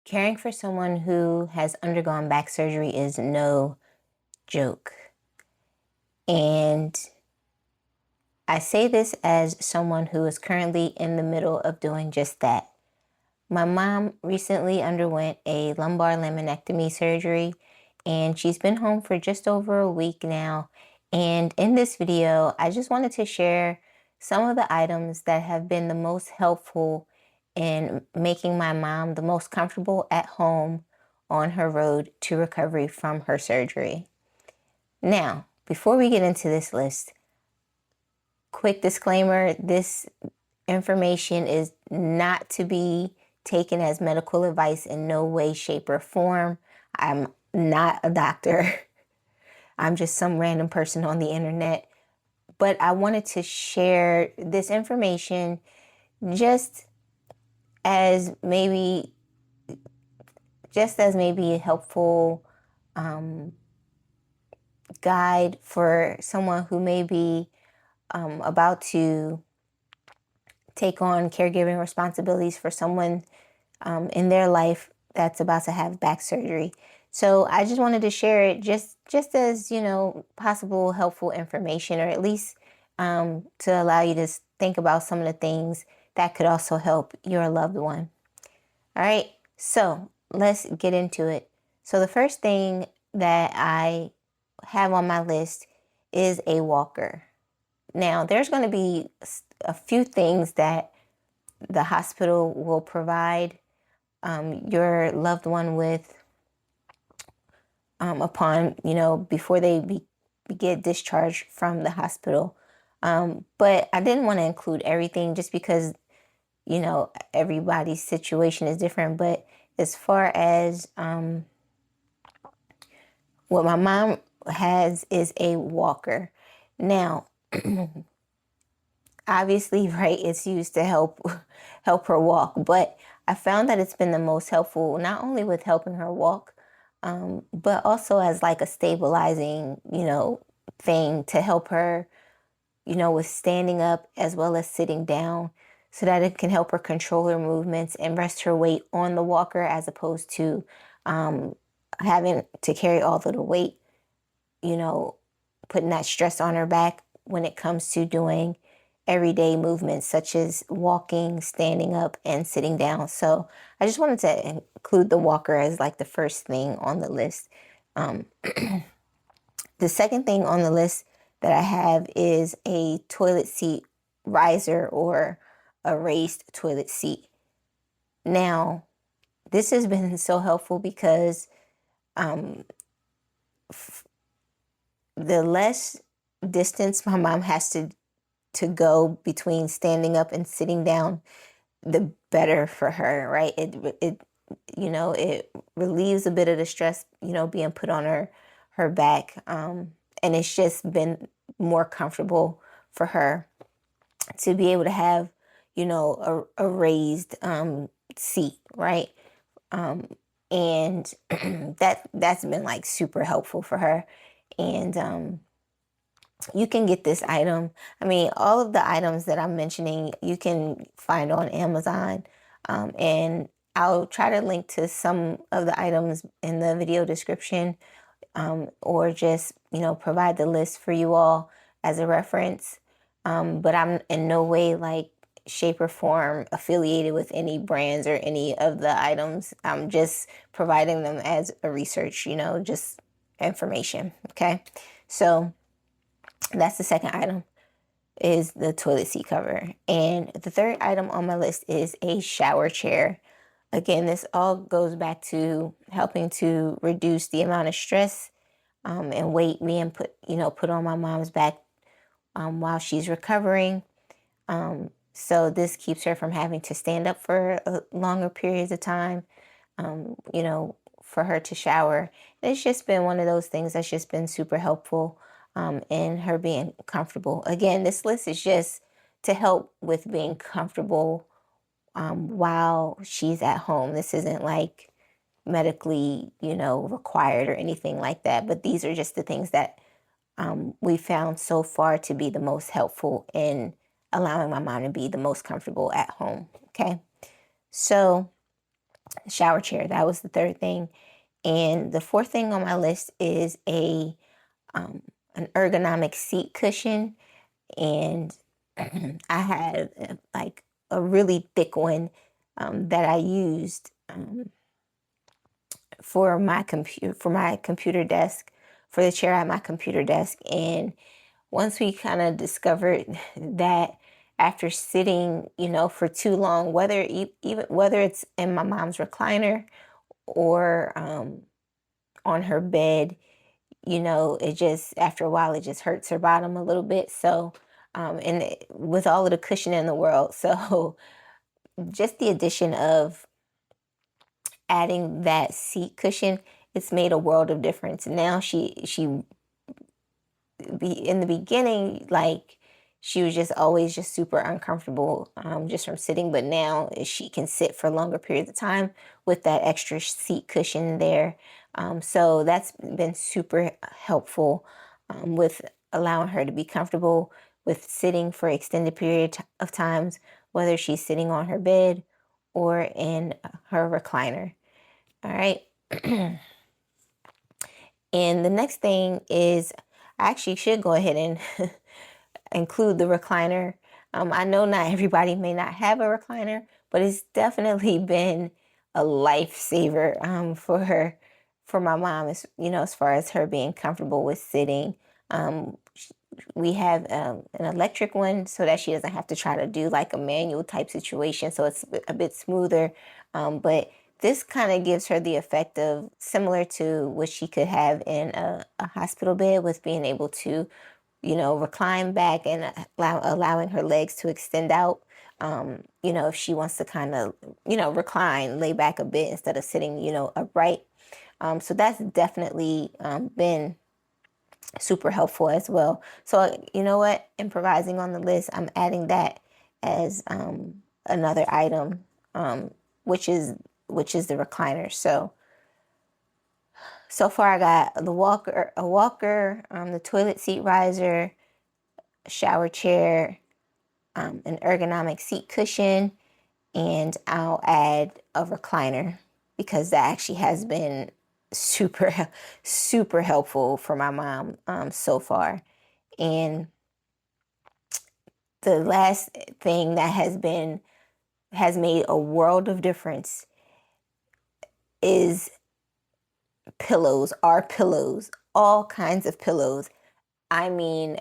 Caring for someone who has undergone back surgery is no joke. And I say this as someone who is currently in the middle of doing just that. My mom recently underwent a lumbar laminectomy surgery, and she's been home for just over a week now. And in this video, I just wanted to share some of the items that have been the most helpful in making my mom the most comfortable at home on her road to recovery from her surgery. Now, before we get into this list, quick disclaimer, this information is not to be taken as medical advice in no way, shape, or form. I'm not a doctor. I'm just some random person on the internet. But I wanted to share this information just as maybe a helpful guide for someone who may be about to take on caregiving responsibilities for someone in their life that's about to have back surgery. So I just wanted to share it just as, possible helpful information, or at least to allow you to think about some of the things that could also help your loved one. All right, so let's get into it. So the first thing that I have on my list is a walker. Now, there's going to be a few things that the hospital will provide your loved one with upon, before they get discharged from the hospital. But I didn't want to include everything just because, everybody's situation is different. But as far as what my mom has is a walker. Now, obviously, right, it's used to help her walk, but I found that it's been the most helpful, not only with helping her walk, but also as like a stabilizing, thing to help her, with standing up as well as sitting down, so that it can help her control her movements and rest her weight on the walker, as opposed to having to carry all of the weight, putting that stress on her back when it comes to doing everyday movements such as walking, standing up, and sitting down. So I just wanted to include the walker as like the first thing on the list. The second thing on the list that I have is a toilet seat riser, or a raised toilet seat. Now, this has been so helpful because the less distance my mom has to go between standing up and sitting down, the better for her, right? It relieves a bit of the stress, being put on her back. And it's just been more comfortable for her to be able to have, a raised seat, right? And that's been like super helpful for her. And you can get this item. I mean, all of the items that I'm mentioning, you can find on Amazon. And I'll try to link to some of the items in the video description, or just, provide the list for you all as a reference. But I'm in no way, like, shape or form affiliated with any brands or any of the items. I'm just providing them as a research, just information. Okay. So that's the second item, is the toilet seat cover. And the third item on my list is a shower chair. Again, this all goes back to helping to reduce the amount of stress and weight being put on my mom's back while she's recovering. So this keeps her from having to stand up for longer periods of time, for her to shower. And it's just been one of those things that's just been super helpful in her being comfortable. Again, this list is just to help with being comfortable while she's at home. This isn't like medically, required or anything like that. But these are just the things that we found so far to be the most helpful in allowing my mom to be the most comfortable at home. Okay. So shower chair. That was the third thing. And the fourth thing on my list is an ergonomic seat cushion. And I had like a really thick one that I used for my computer desk, for the chair at my computer desk. And once we kind of discovered that after sitting, for too long, even whether it's in my mom's recliner or on her bed, it just, after a while, it just hurts her bottom a little bit. So, with all of the cushion in the world, so just the addition of adding that seat cushion, it's made a world of difference. Now she in the beginning, like, she was just always just super uncomfortable just from sitting, but now she can sit for longer periods of time with that extra seat cushion there. So that's been super helpful with allowing her to be comfortable with sitting for extended period of times, whether she's sitting on her bed or in her recliner. All right. And the next thing is, I actually should go ahead and include the recliner. I know not everybody may not have a recliner, but it's definitely been a lifesaver for my mom. As far as her being comfortable with sitting. We have an electric one so that she doesn't have to try to do like a manual type situation, so it's a bit smoother. But this kind of gives her the effect of similar to what she could have in a hospital bed, with being able to, recline back and allowing her legs to extend out. If she wants to kind of, recline, lay back a bit instead of sitting, upright. So that's definitely been super helpful as well. So you know what? Improvising on the list, I'm adding that as another item, which is the recliner. So far I got a walker, the toilet seat riser, a shower chair, an ergonomic seat cushion, and I'll add a recliner because that actually has been super, super helpful for my mom so far. And the last thing that has made a world of difference is pillows, our pillows, all kinds of pillows. I mean,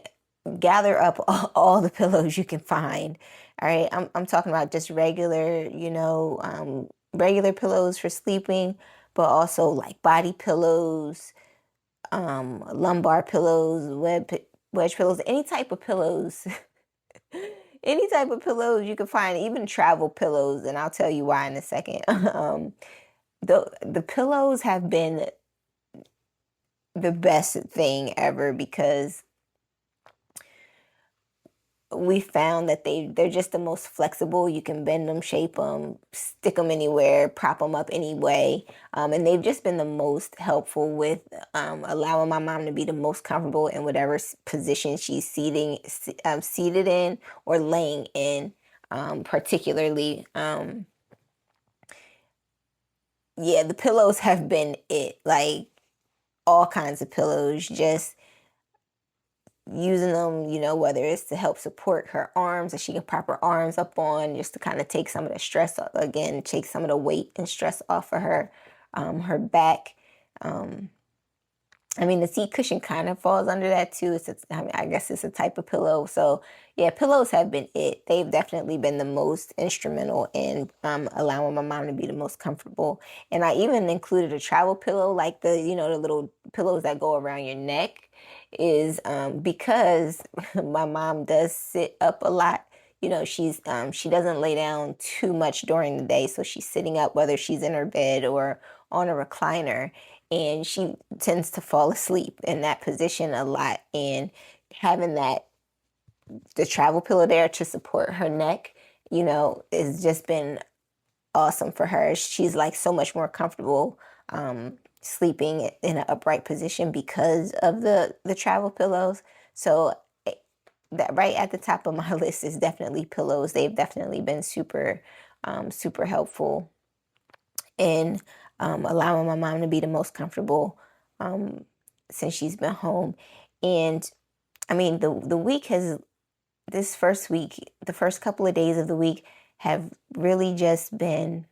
gather up all the pillows you can find. All right, I'm talking about just regular, regular pillows for sleeping, but also like body pillows, lumbar pillows, wedge pillows, any type of pillows. Any type of pillows you can find, even travel pillows, and I'll tell you why in a second. The pillows have been the best thing ever because we found that they're just the most flexible. You can bend them, shape them, stick them anywhere, prop them up anyway, and they've just been the most helpful with allowing my mom to be the most comfortable in whatever position she's seated in or laying in, particularly. Yeah, the pillows have been it. Like, all kinds of pillows, just using them, whether it's to help support her arms, that she can prop her arms up on, just to kind of take some of the stress, again, take some of the weight and stress off of her back. I mean, the seat cushion kind of falls under that too. I guess it's a type of pillow. So yeah, pillows have been it. They've definitely been the most instrumental in allowing my mom to be the most comfortable. And I even included a travel pillow, like the little pillows that go around your neck, is because my mom does sit up a lot. She doesn't lay down too much during the day, so she's sitting up, whether she's in her bed or on a recliner, and she tends to fall asleep in that position a lot. And having the travel pillow there to support her neck, has just been awesome for her. She's like so much more comfortable sleeping in an upright position because of the travel pillows. So that right at the top of my list is definitely pillows. They've definitely been super, super helpful and allowing my mom to be the most comfortable since she's been home. And I mean, the week has, this first week, the first couple of days of the week have really just been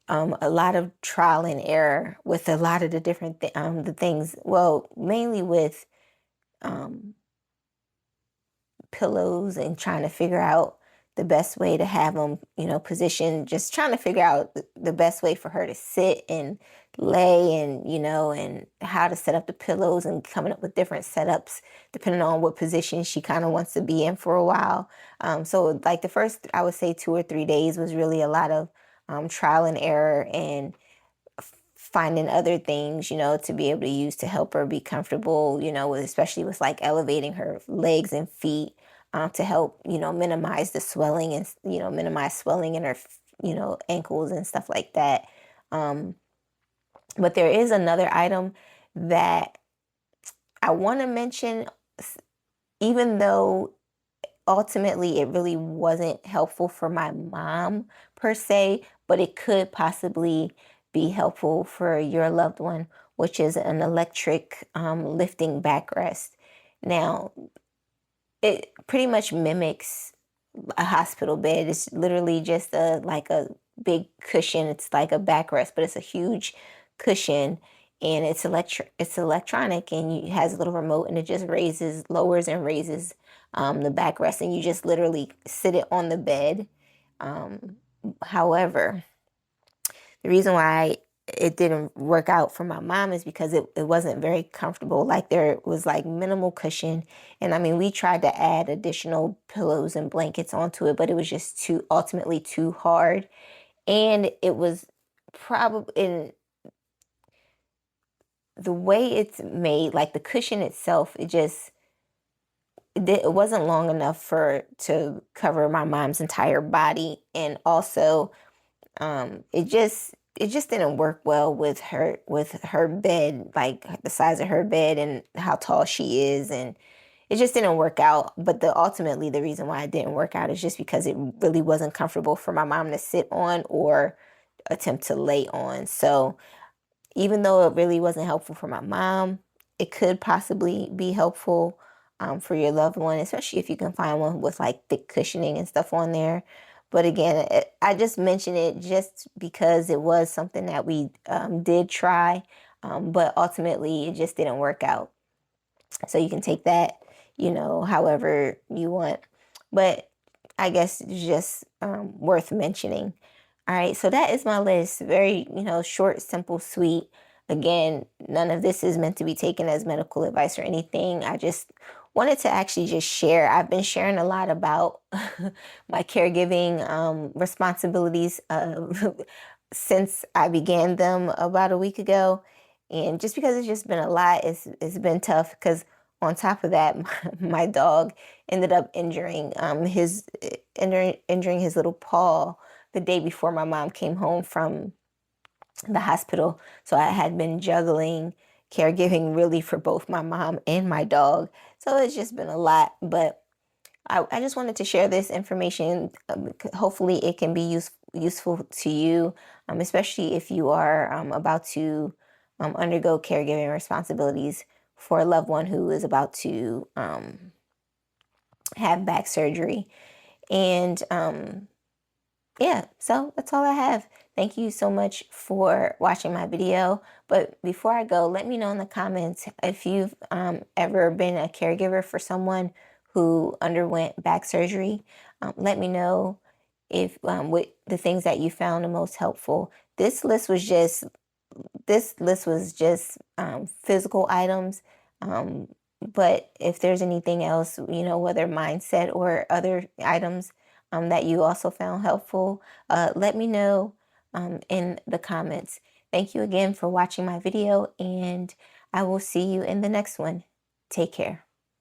a lot of trial and error with a lot of the different the things. Well, mainly with um, pillows and trying to figure out the best way to have them, positioned, just trying to figure out the best way for her to sit and lay, and, and how to set up the pillows, and coming up with different setups depending on what position she kind of wants to be in for a while. So like the first, I would say 2 or 3 days was really a lot of trial and error, and finding other things, to be able to use to help her be comfortable, especially with like elevating her legs and feet, to help, minimize the swelling, and, minimize swelling in her, ankles and stuff like that. But there is another item that I want to mention, even though ultimately it really wasn't helpful for my mom per se, but it could possibly be helpful for your loved one, which is an electric lifting backrest. Now, it pretty much mimics a hospital bed. It's literally just a big cushion. It's like a backrest, but it's a huge cushion, and it's electronic, and it has a little remote, and it just lowers and raises the backrest, and you just literally sit it on the bed. However, the reason why it didn't work out for my mom is because it wasn't very comfortable. Like, there was like minimal cushion. And I mean, we tried to add additional pillows and blankets onto it, but it was just ultimately too hard. And it was probably in the way it's made, like the cushion itself, it wasn't long enough to cover my mom's entire body. And also, it just didn't work well with her bed, like the size of her bed and how tall she is, and it just didn't work out. But ultimately the reason why it didn't work out is just because it really wasn't comfortable for my mom to sit on or attempt to lay on. So even though it really wasn't helpful for my mom, it could possibly be helpful for your loved one, especially if you can find one with like thick cushioning and stuff on there. But again, I just mentioned it just because it was something that we did try, but ultimately it just didn't work out. So you can take that, however you want. But I guess it's just worth mentioning. All right, so that is my list. Very, short, simple, sweet. Again, none of this is meant to be taken as medical advice or anything. I just wanted to actually just share. I've been sharing a lot about my caregiving responsibilities since I began them about a week ago. And just because it's just been a lot, it's been tough because on top of that, my dog ended up injuring his little paw the day before my mom came home from the hospital. So I had been juggling caregiving really for both my mom and my dog. So it's just been a lot, but I just wanted to share this information. Hopefully it can be useful to you, especially if you are about to undergo caregiving responsibilities for a loved one who is about to have back surgery. And yeah, so that's all I have. Thank you so much for watching my video. But before I go, let me know in the comments if you've ever been a caregiver for someone who underwent back surgery. Let me know if what the things that you found the most helpful. This list was just physical items. But if there's anything else, whether mindset or other items that you also found helpful, let me know in the comments. Thank you again for watching my video, and I will see you in the next one. Take care.